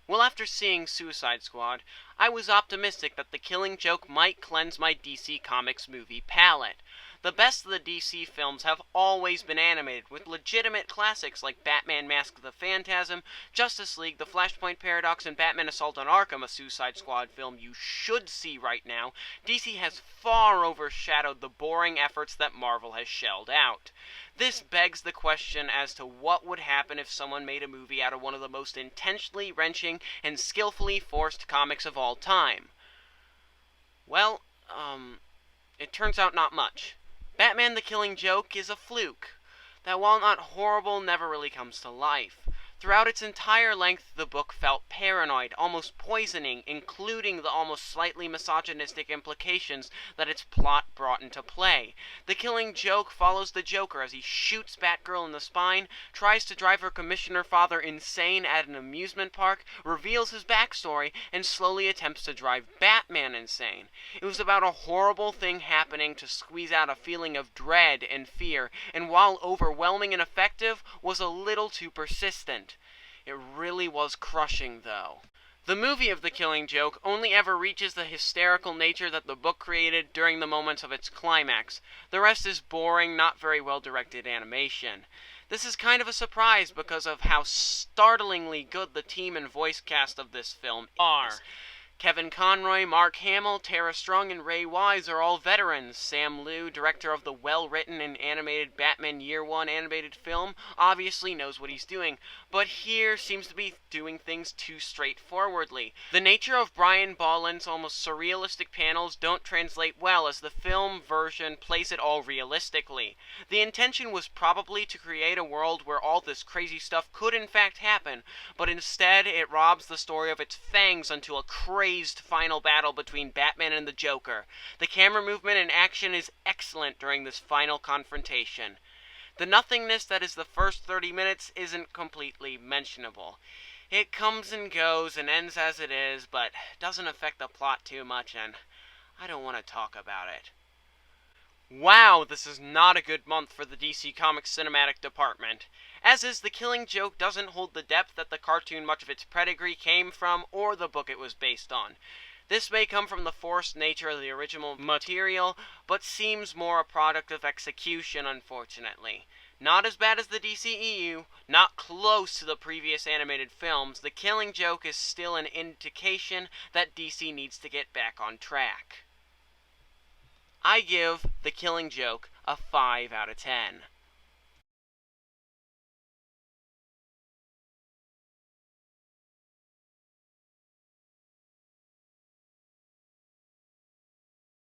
Well, after seeing Suicide Squad, I was optimistic that The Killing Joke might cleanse my DC Comics movie palette. The best of the DC films have always been animated, with legitimate classics like Batman Mask of the Phantasm, Justice League, The Flashpoint Paradox, and Batman Assault on Arkham, a Suicide Squad film you should see right now. DC has far overshadowed the boring efforts that Marvel has shelled out. This begs the question as to what would happen if someone made a movie out of one of the most intentionally wrenching and skillfully forced comics of all time. Well, it turns out not much. Batman the Killing Joke is a fluke that, while not horrible, never really comes to life. Throughout its entire length, the book felt paranoid, almost poisoning, including the almost slightly misogynistic implications that its plot brought into play. The Killing Joke follows the Joker as he shoots Batgirl in the spine, tries to drive her commissioner father insane at an amusement park, reveals his backstory, and slowly attempts to drive Batman insane. It was about a horrible thing happening to squeeze out a feeling of dread and fear, and while overwhelming and effective, was a little too persistent. It really was crushing, though. The movie of The Killing Joke only ever reaches the hysterical nature that the book created during the moments of its climax. The rest is boring, not very well directed animation. This is kind of a surprise because of how startlingly good the team and voice cast of this film are. Kevin Conroy, Mark Hamill, Tara Strong, and Ray Wise are all veterans. Sam Liu, director of the well-written and animated Batman Year One animated film, obviously knows what he's doing, but here seems to be doing things too straightforwardly. The nature of Brian Bolland's almost surrealistic panels don't translate well as the film version plays it all realistically. The intention was probably to create a world where all this crazy stuff could in fact happen, but instead it robs the story of its fangs until a crazed final battle between Batman and the Joker. The camera movement and action is excellent during this final confrontation. The nothingness that is the first 30 minutes isn't completely mentionable. It comes and goes and ends as it is, but doesn't affect the plot too much, and I don't want to talk about it. Wow, this is not a good month for the DC Comics cinematic department. As is, The Killing Joke doesn't hold the depth that the cartoon much of its pedigree came from, or the book it was based on. This may come from the forced nature of the original material, but seems more a product of execution, unfortunately. Not as bad as the DCEU, not close to the previous animated films, The Killing Joke is still an indication that DC needs to get back on track. I give The Killing Joke a 5 out of 10.